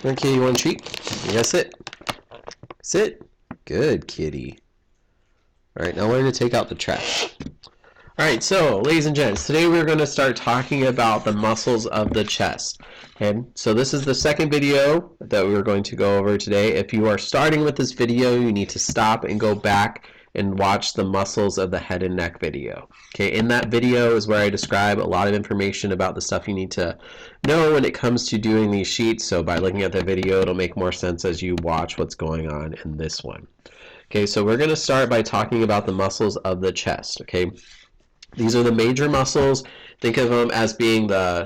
Okay, you want a treat? You gotta sit. Sit. Good kitty. Alright, now we're going to take out the trash. Alright, so ladies and gents, today we're going to start talking about the muscles of the chest. Okay, so this is the second video that we're going to go over today. If you are starting with this video, you need to stop and go back and watch the muscles of the head and neck video. Okay, in that video is where I describe a lot of information about the stuff you need to know when it comes to doing these sheets. So by looking at the video, it'll make more sense as you watch what's going on in this one. Okay, so we're going to start by talking about the muscles of the chest. Okay, these are the major muscles. Think of them as being the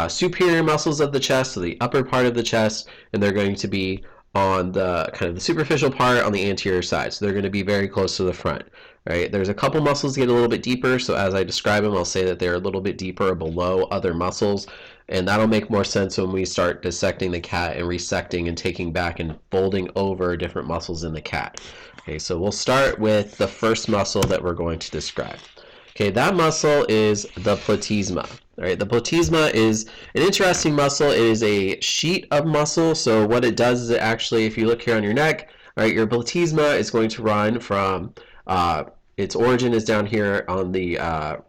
superior muscles of the chest, so the upper part of the chest, and they're going to be on the kind of the superficial part on the anterior side. So they're going to be very close to the front. Right? There's a couple muscles that get a little bit deeper, so as I describe them, I'll say that they're a little bit deeper below other muscles, and that'll make more sense when we start dissecting the cat and resecting and taking back and folding over different muscles in the cat. Okay, so we'll start with the first muscle that we're going to describe. Okay, that muscle is the platysma. All right, the platysma is an interesting muscle. It is a sheet of muscle. So what it does is it actually, if you look here on your neck, all right, your platysma is going to run from its origin is down here on the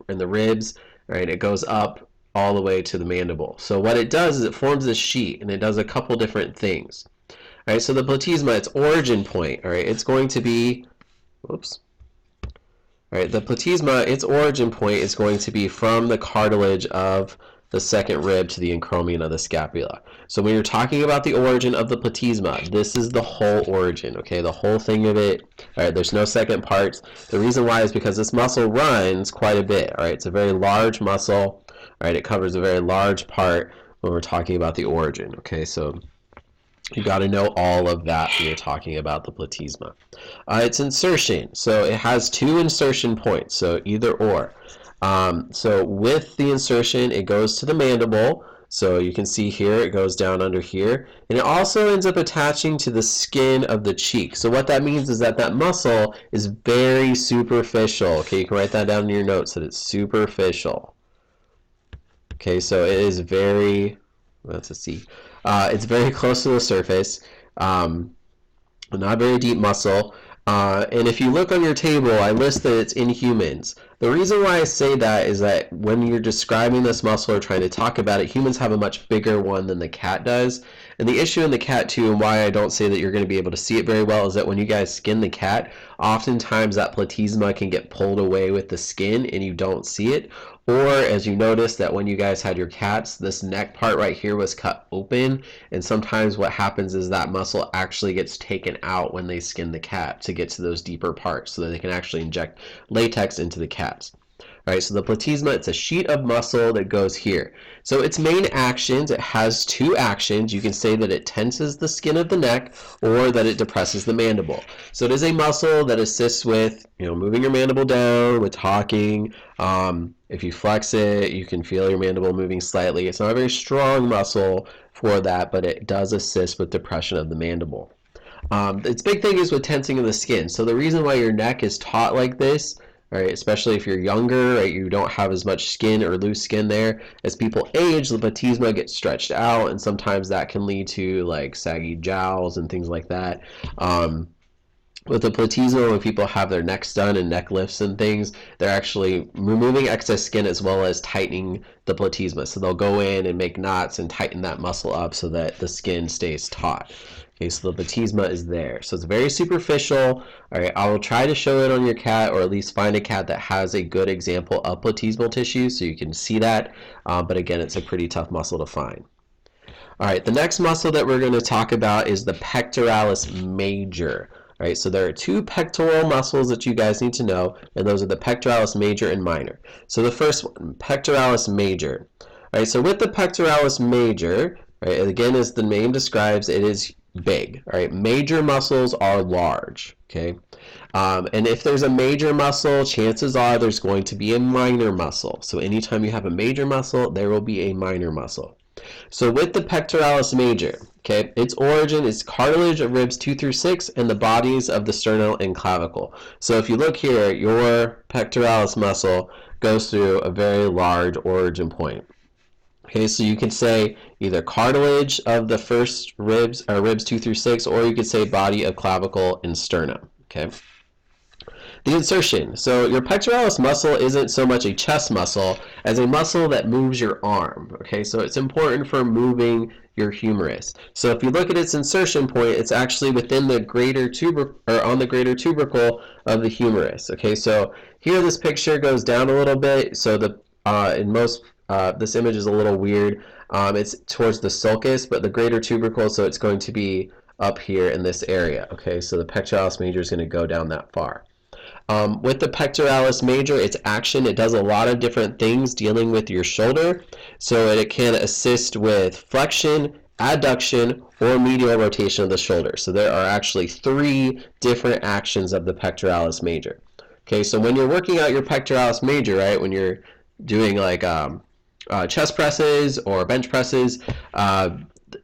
in the ribs. Right, it goes up all the way to the mandible. So what it does is it forms this sheet, and it does a couple different things. All right, so the platysma, its origin point, all right, it's going to be, whoops. All right, the platysma, its origin point is going to be from the cartilage of the second rib to the acromion of the scapula. So when you're talking about the origin of the platysma, this is the whole origin, okay, the whole thing of it. All right, there's no second parts. The reason why is because this muscle runs quite a bit. All right, it's a very large muscle. All right, it covers a very large part when we're talking about the origin. Okay, so you got to know all of that when you're talking about the platysma. It's insertion. So it has two insertion points, so either or. So with the insertion, it goes to the mandible. So you can see here, it goes down under here. And it also ends up attaching to the skin of the cheek. So what that means is that that muscle is very superficial. Okay, you can write that down in your notes that it's superficial. Okay, so it is very, that's a C. It's very close to the surface, not very deep muscle. And if you look on your table, I list that it's in humans. The reason why I say that is that when you're describing this muscle or trying to talk about it, humans have a much bigger one than the cat does. And the issue in the cat too, and why I don't say that you're going to be able to see it very well, is that when you guys skin the cat, oftentimes that platysma can get pulled away with the skin and you don't see it. Or as you notice that when you guys had your cats, this neck part right here was cut open, and sometimes what happens is that muscle actually gets taken out when they skin the cat to get to those deeper parts so that they can actually inject latex into the cats. All right, so the platysma, it's a sheet of muscle that goes here. So its main actions, it has two actions. You can say that it tenses the skin of the neck or that it depresses the mandible. So it is a muscle that assists with, moving your mandible down, with talking. If you flex it, you can feel your mandible moving slightly. It's not a very strong muscle for that, but it does assist with depression of the mandible. Its big thing is with tensing of the skin. So the reason why your neck is taut like this, right, especially if you're younger, right, you don't have as much skin or loose skin there. As people age, the platysma gets stretched out, and sometimes that can lead to like saggy jowls and things like that. With the platysma, when people have their necks done and neck lifts and things, they're actually removing excess skin as well as tightening the platysma. So they'll go in and make knots and tighten that muscle up so that the skin stays taut. Okay, so the platysma is there. So it's very superficial. All right, I will try to show it on your cat, or at least find a cat that has a good example of platysmal tissue so you can see that. But again, it's a pretty tough muscle to find. All right, the next muscle that we're going to talk about is the pectoralis major. All right, so there are two pectoral muscles that you guys need to know, and those are the pectoralis major and minor. So the first one, pectoralis major. All right, so with the pectoralis major, right, again, as the name describes, it is big. All right, major muscles are large. Okay, and if there's a major muscle, chances are there's going to be a minor muscle. So anytime you have a major muscle, there will be a minor muscle. So with the pectoralis major, okay, its origin is cartilage of ribs 2 through 6 and the bodies of the sternum and clavicle. So if you look here, your pectoralis muscle goes through a very large origin point. Okay, so you could say either cartilage of the first ribs, or ribs 2 through 6, or you could say body of clavicle and sternum. Okay. The insertion. So your pectoralis muscle isn't so much a chest muscle as a muscle that moves your arm. Okay, so it's important for moving your humerus. So if you look at its insertion point, it's actually within the greater tubercle, or on the greater tubercle of the humerus. Okay, so here this picture goes down a little bit. So the in most this image is a little weird. It's towards the sulcus, but the greater tubercle, so it's going to be up here in this area. Okay, so the pectoralis major is going to go down that far. With the pectoralis major, its action, it does a lot of different things dealing with your shoulder. So it can assist with flexion, adduction, or medial rotation of the shoulder. So there are actually 3 different actions of the pectoralis major. Okay, so when you're working out your pectoralis major, right, when you're doing like chest presses or bench presses,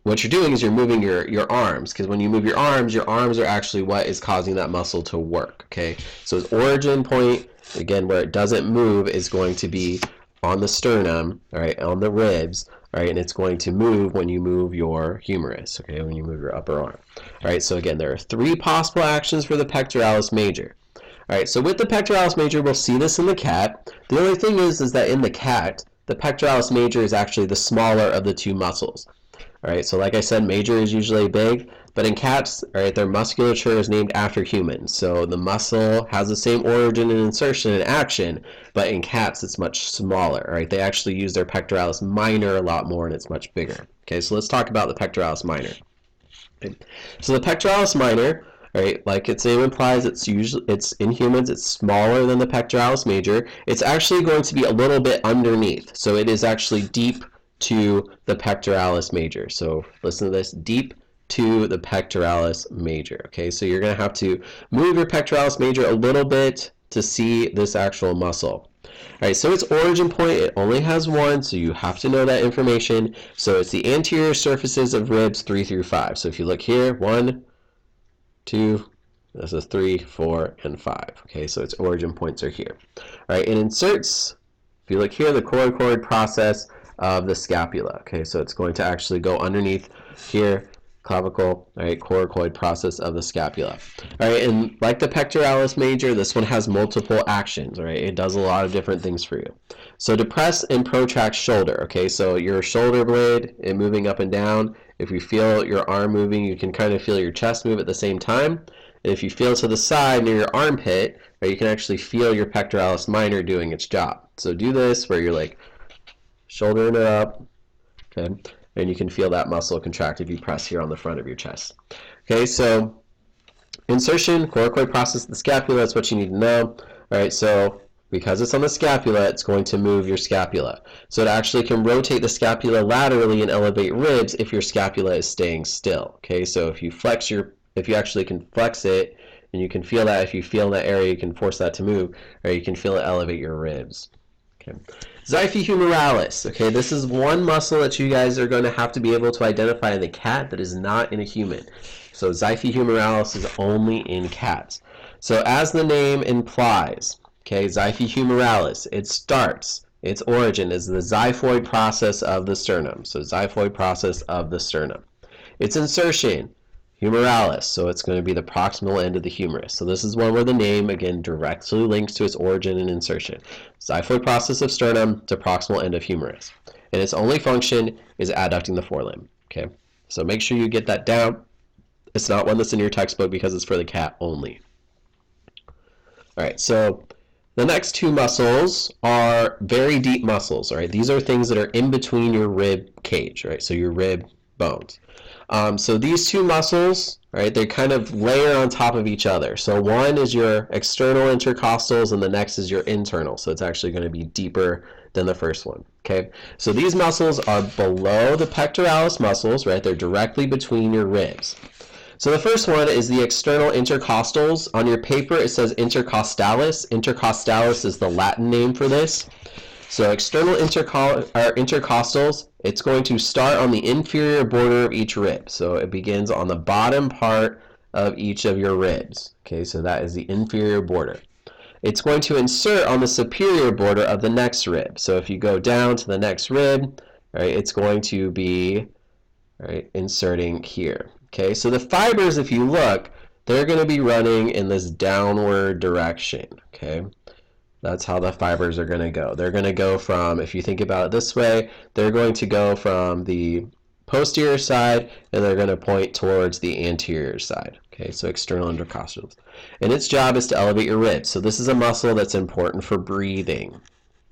what you're doing is you're moving your arms, because when you move your arms are actually what is causing that muscle to work. Okay, so its origin point, again, where it doesn't move is going to be on the sternum, all right, on the ribs, all right, and it's going to move when you move your humerus, okay, when you move your upper arm. All right, so again, there are 3 possible actions for the pectoralis major. All right, so with the pectoralis major, we'll see this in the cat. The only thing is that in the cat, the pectoralis major is actually the smaller of the 2 muscles. All right, so like I said, major is usually big, but in cats, all right, their musculature is named after humans. So the muscle has the same origin and insertion and action, but in cats it's much smaller. All right, they actually use their pectoralis minor a lot more, and it's much bigger. Okay, so let's talk about the pectoralis minor. Okay. So the pectoralis minor, all right, like its name implies, it's in humans, it's smaller than the pectoralis major. It's actually going to be a little bit underneath, so it is actually deep to the pectoralis major. So listen to this, deep to the pectoralis major. Okay, so you're going to have to move your pectoralis major a little bit to see this actual muscle. All right, so its origin point, it only has 1, so you have to know that information. So it's the anterior surfaces of ribs 3 through 5. So if you look here, 1, 2, this is 3, 4, and 5. Okay, so its origin points are here. All right, it inserts, if you look here, the coracoid process of the scapula. Okay, so it's going to actually go underneath here, clavicle, all right, coracoid process of the scapula. All right, and like the pectoralis major, this one has multiple actions. All right, it does a lot of different things for you. So depress and protract shoulder. Okay, so your shoulder blade, it moving up and down. If you feel your arm moving, you can kind of feel your chest move at the same time. And if you feel to the side near your armpit, right, you can actually feel your pectoralis minor doing its job. So do this where you're like shouldering it up, okay, and you can feel that muscle contract if you press here on the front of your chest. Okay, so insertion, coracoid process of the scapula, that's what you need to know. All right, so because it's on the scapula, it's going to move your scapula. So it actually can rotate the scapula laterally and elevate ribs if your scapula is staying still. Okay, so if you actually can flex it, and you can feel that, if you feel in that area, you can force that to move, or you can feel it elevate your ribs. Okay. Xiphi humerales. Okay, this is one muscle that you guys are going to have to be able to identify in the cat that is not in a human. So Xiphi humerales is only in cats. So as the name implies, okay, Xiphi humerales, it starts, its origin is the xiphoid process of the sternum. So xiphoid process of the sternum. Its insertion, humeralis, so it's going to be the proximal end of the humerus. So this is one where the name, again, directly links to its origin and insertion. Xiphoid process of sternum to proximal end of humerus. And its only function is adducting the forelimb. Okay, so make sure you get that down. It's not one that's in your textbook because it's for the cat only. All right, so the next 2 muscles are very deep muscles. All right, these are things that are in between your rib cage, right? So your rib bones. So these 2 muscles, right, they kind of layer on top of each other. So one is your external intercostals and the next is your internal. So it's actually going to be deeper than the first one. Okay, so these muscles are below the pectoralis muscles, right? They're directly between your ribs. So the first one is the external intercostals. On your paper it says intercostalis. Intercostalis is the Latin name for this. So external intercostals, it's going to start on the inferior border of each rib. So it begins on the bottom part of each of your ribs. Okay, so that is the inferior border. It's going to insert on the superior border of the next rib. So if you go down to the next rib, right, it's going to be, right, inserting here. Okay, so the fibers, if you look, they're going to be running in this downward direction. Okay, that's how the fibers are going to go. They're going to go from, if you think about it this way, they're going to go from the posterior side and they're going to point towards the anterior side. Okay, so external intercostals. And its job is to elevate your ribs. So this is a muscle that's important for breathing.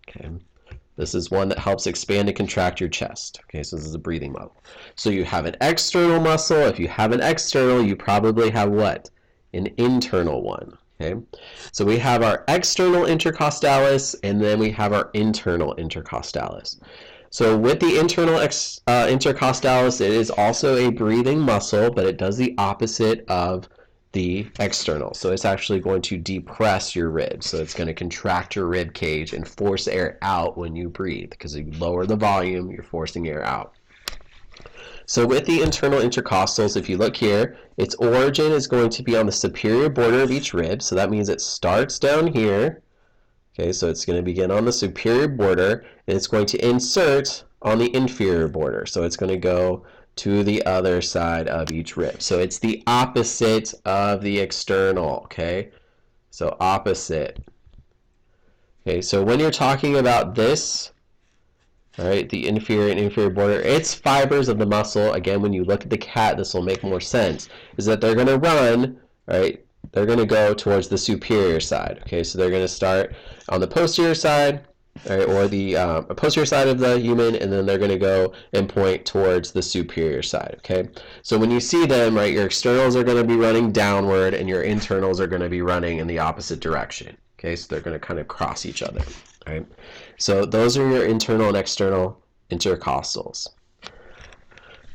Okay, this is one that helps expand and contract your chest. Okay, so this is a breathing muscle. So you have an external muscle. If you have an external, you probably have what? An internal one. Okay, so we have our external intercostalis and then we have our internal intercostalis. So with the internal intercostalis, it is also a breathing muscle, but it does the opposite of the external. So it's actually going to depress your ribs. So it's going to contract your rib cage and force air out when you breathe, because if you lower the volume, you're forcing air out. So with the internal intercostals, if you look here, its origin is going to be on the superior border of each rib. So that means it starts down here. Okay, so it's going to begin on the superior border, and it's going to insert on the inferior border. So it's going to go to the other side of each rib. So it's the opposite of the external, okay? So opposite. Okay, so when you're talking about this, all right, the inferior and inferior border, it's fibers of the muscle. Again, when you look at the cat, this will make more sense, is that they're going to run, right? They're going to go towards the superior side. Okay, so they're going to start on the posterior side, right, or the posterior side of the human, and then they're going to go and point towards the superior side. Okay, so when you see them, right, your externals are going to be running downward, and your internals are going to be running in the opposite direction. Okay, so they're going to kind of cross each other. Right, so those are your internal and external intercostals.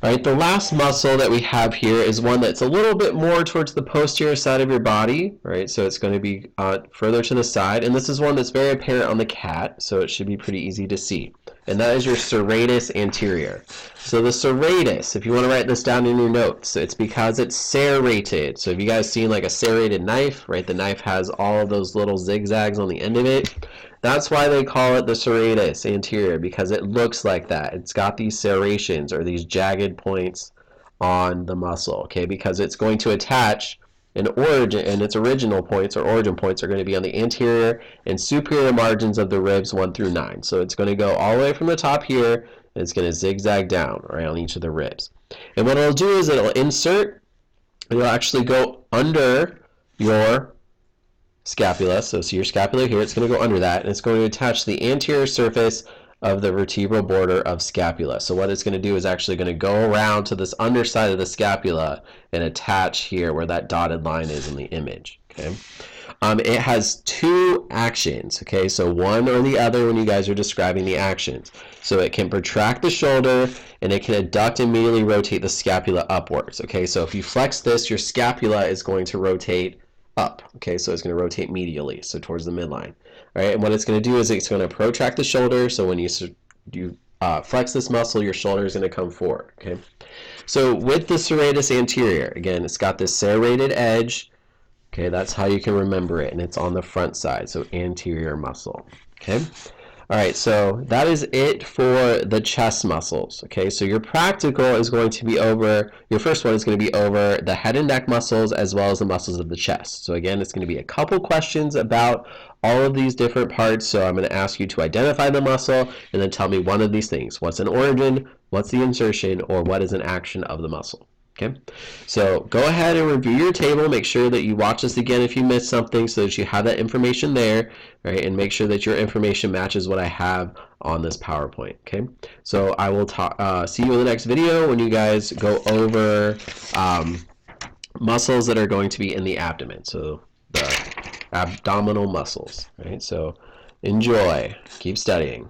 All right, the last muscle that we have here is one that's a little bit more towards the posterior side of your body, right? So it's going to be further to the side, and this is one that's very apparent on the cat, so it should be pretty easy to see. And that is your serratus anterior. So the serratus, if you want to write this down in your notes, it's because it's serrated. So have you guys seen like a serrated knife, right? The knife has all of those little zigzags on the end of it. That's why they call it the serratus anterior, because it looks like that. It's got these serrations, or these jagged points on the muscle, okay? Because it's going to attach an origin, and its original points or origin points are going to be on the anterior and superior margins of the ribs 1 through 9. So it's going to go all the way from the top here, and it's going to zigzag down around each of the ribs. And what it'll do is it'll insert, it'll actually go under your scapula. So see your scapula here, it's going to go under that, and it's going to attach the anterior surface of the vertebral border of scapula. So what it's going to do is actually going to go around to this underside of the scapula and attach here where that dotted line is in the image. Okay, it has 2 actions. Okay, so one or the other when you guys are describing the actions. So it can protract the shoulder, and it can adduct and immediately rotate the scapula upwards. Okay, so if you flex this, your scapula is going to rotate up. Okay, so it's going to rotate medially, so towards the midline. All right, and what it's going to do is it's going to protract the shoulder. So when you flex this muscle, your shoulder is going to come forward. Okay, so with the serratus anterior, again, it's got this serrated edge. Okay, that's how you can remember it, and it's on the front side, so anterior muscle. Okay. All right, so that is it for the chest muscles. Okay, so your practical is going to be over, your first one is going to be over the head and neck muscles as well as the muscles of the chest. So again, it's going to be a couple questions about all of these different parts. So I'm going to ask you to identify the muscle and then tell me one of these things. What's an origin, what's the insertion, or what is an action of the muscle? Okay, so go ahead and review your table. Make sure that you watch this again if you missed something so that you have that information there, right? And make sure that your information matches what I have on this PowerPoint, okay? So I will see you in the next video when you guys go over muscles that are going to be in the abdomen, so the abdominal muscles, right? So enjoy, keep studying.